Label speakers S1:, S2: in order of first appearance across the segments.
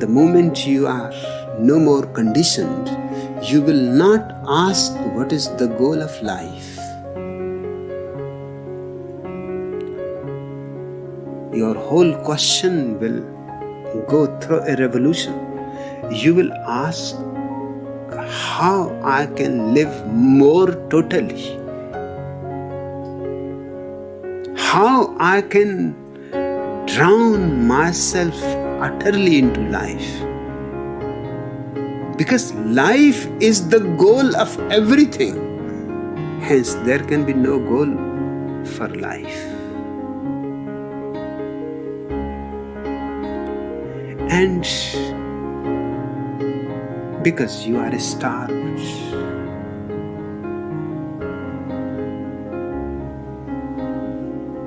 S1: the moment you are no more conditioned, you will not ask what is the goal of life. Your whole question will go through a revolution. You will ask how I can live more totally, how I can drown myself utterly into life. Because life is the goal of everything. Hence, there can be no goal for life. And because you are starved,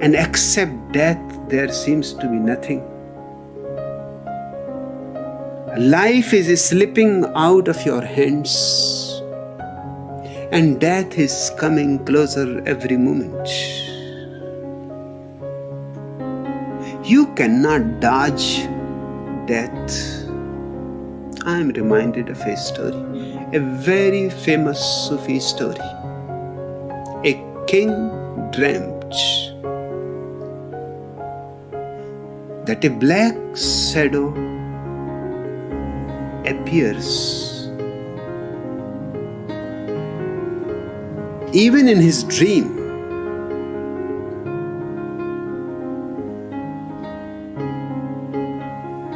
S1: and except death, there seems to be nothing. Life is slipping out of your hands, and death is coming closer every moment. You cannot dodge death. I am reminded of a story, a very famous Sufi story. A king dreamt that a black shadow appears even in his dream.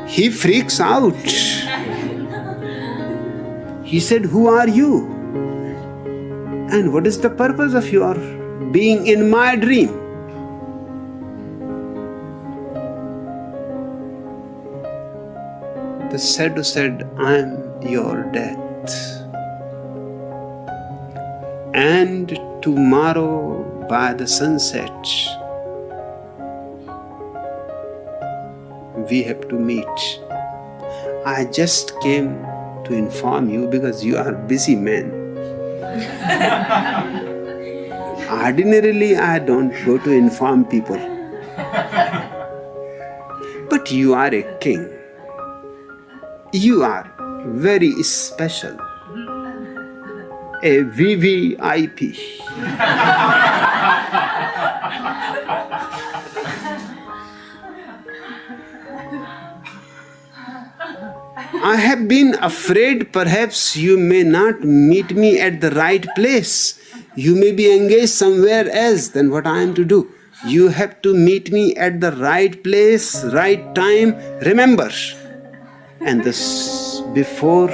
S1: He freaks out. He said, "Who are you? And what is the purpose of your being in my dream?" The shadow said, "I am your death. And tomorrow by the sunset, we have to meet. I just came to inform you because you are busy man. Ordinarily, I don't go to inform people. But you are a king. You are very special. A VVIP. I have been afraid perhaps you may not meet me at the right place. You may be engaged somewhere else than what I am to do. You have to meet me at the right place, right time. Remember." And this, before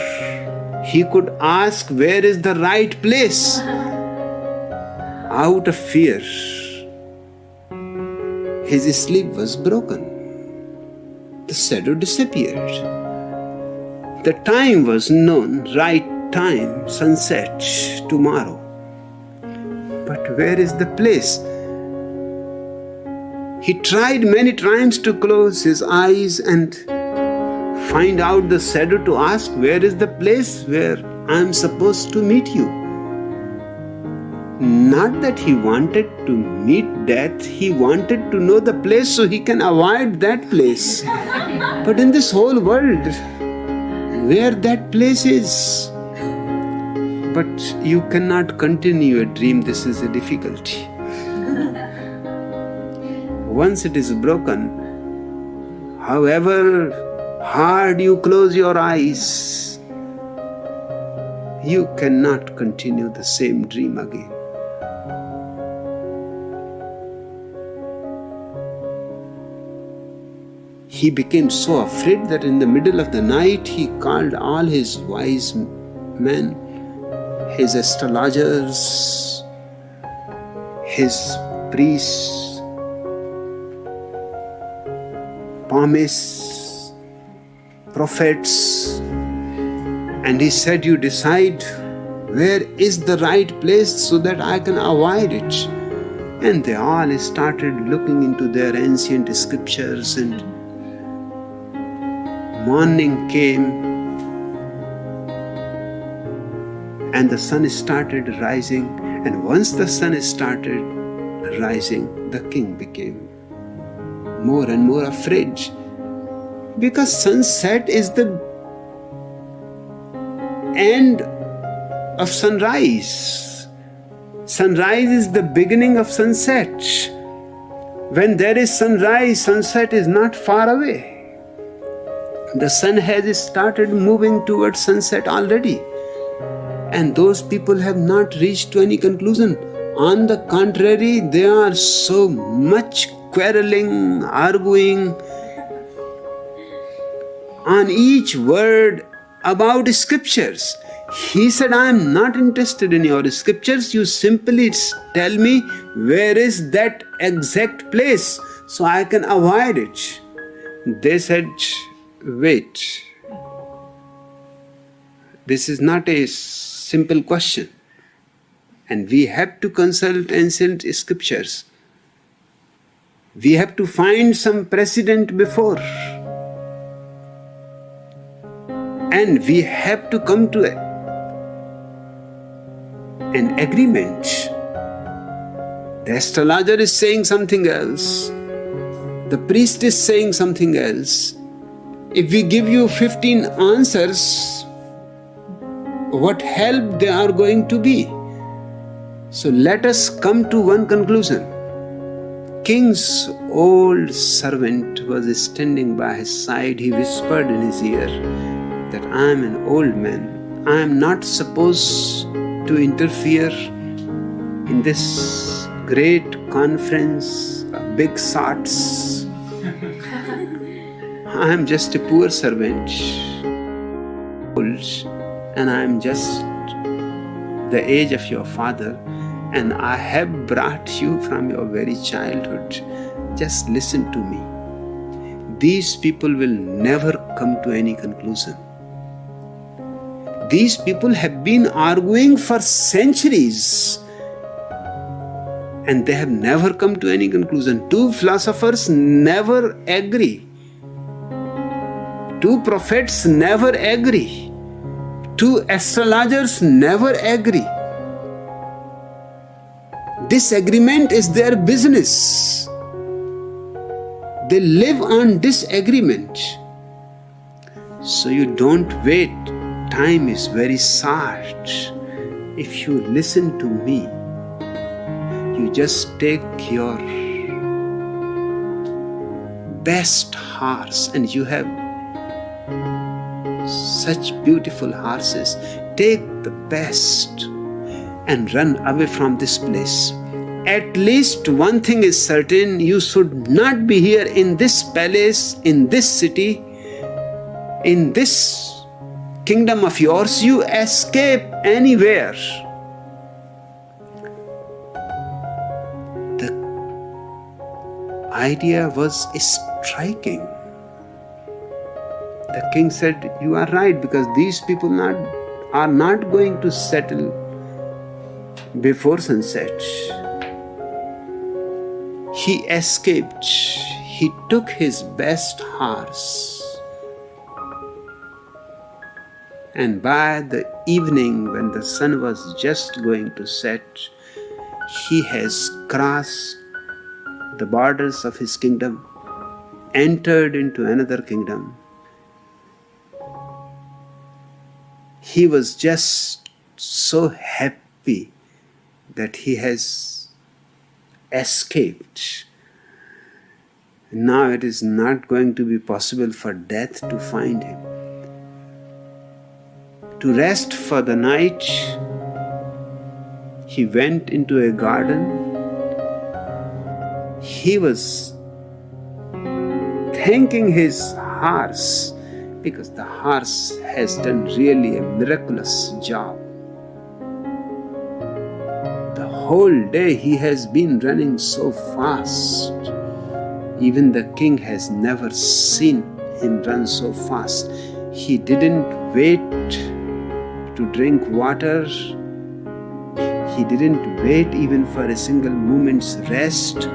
S1: he could ask where is the right place, out of fear, his sleep was broken. The shadow disappeared. The time was known, right time, sunset, tomorrow. But where is the place? He tried many times to close his eyes and find out the shadow to ask, where is the place where I am supposed to meet you? Not that he wanted to meet death, he wanted to know the place so he can avoid that place. But in this whole world, where that place is. But you cannot continue a dream, this is a difficulty. Once it is broken, however hard you close your eyes, you cannot continue the same dream again. He became so afraid that in the middle of the night he called all his wise men, his astrologers, his priests, palmists, prophets, and he said, "You decide where is the right place so that I can avoid it." And they all started looking into their ancient scriptures, and morning came and the sun started rising, and once the sun started rising, the king became more and more afraid. Because sunset is the end of sunrise. Sunrise is the beginning of sunset. When there is sunrise, sunset is not far away. The sun has started moving towards sunset already. And those people have not reached to any conclusion. On the contrary, they are so much quarreling, arguing on each word about scriptures. He said, I am not interested in your scriptures. You simply tell me where is that exact place so I can avoid it. They said, wait. This is not a simple question. And we have to consult ancient scriptures. We have to find some precedent before. And we have to come to an agreement. The astrologer is saying something else. The priest is saying something else. If we give you 15 answers, what help they are going to be? So let us come to one conclusion. King's old servant was standing by his side. He whispered in his ear that I am an old man. I am not supposed to interfere in this great conference of big sots. I am just a poor servant, and I am just the age of your father, and I have brought you from your very childhood. Just listen to me. These people will never come to any conclusion. These people have been arguing for centuries, and they have never come to any conclusion. Two philosophers never agree. Two prophets never agree. Two astrologers never agree. Disagreement is their business. They live on disagreement. So you don't wait. Time is very short. If you listen to me, you just take your best horse, and you have such beautiful horses. Take the best and run away from this place. At least one thing is certain, you should not be here in this palace, in this city, in this kingdom of yours. You escape anywhere. The idea was striking. The king said, you are right, because these people are not going to settle before sunset. He escaped. He took his best horse. And by the evening, when the sun was just going to set, he has crossed the borders of his kingdom, entered into another kingdom. He was just so happy that he has escaped. Now it is not going to be possible for death to find him. To rest for the night, he went into a garden. He was thanking his horse, because the horse has done really a miraculous job. The whole day he has been running so fast. Even the king has never seen him run so fast. He didn't wait to drink water. He didn't wait even for a single moment's rest,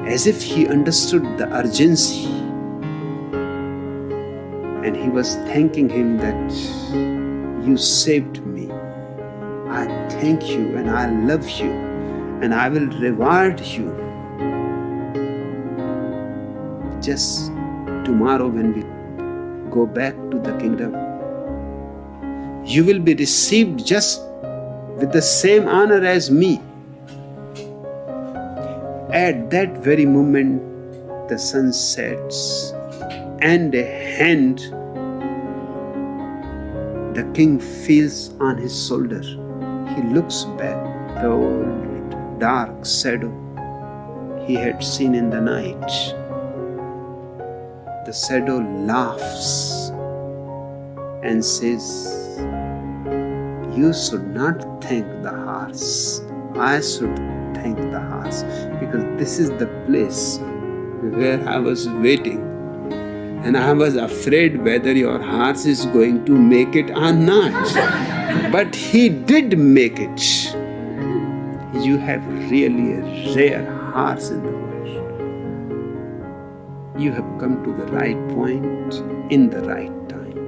S1: as if he understood the urgency. And he was thanking him that you saved me. I thank you and I love you and I will reward you. Just tomorrow when we go back to the kingdom. You will be received just with the same honor as me. At that very moment, the sun sets, and a hand the king feels on his shoulder. He looks back, the old dark shadow he had seen in the night. The shadow laughs and says, "You should not thank the horse. I should thank the horse, because this is the place where I was waiting. And I was afraid whether your horse is going to make it or not. But he did make it. You have really a rare horse in the world. You have come to the right point in the right time."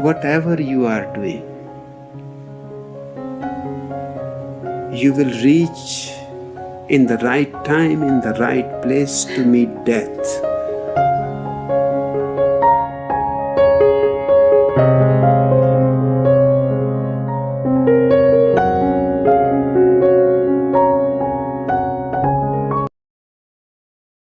S1: Whatever you are doing, you will reach in the right time, in the right place to meet death.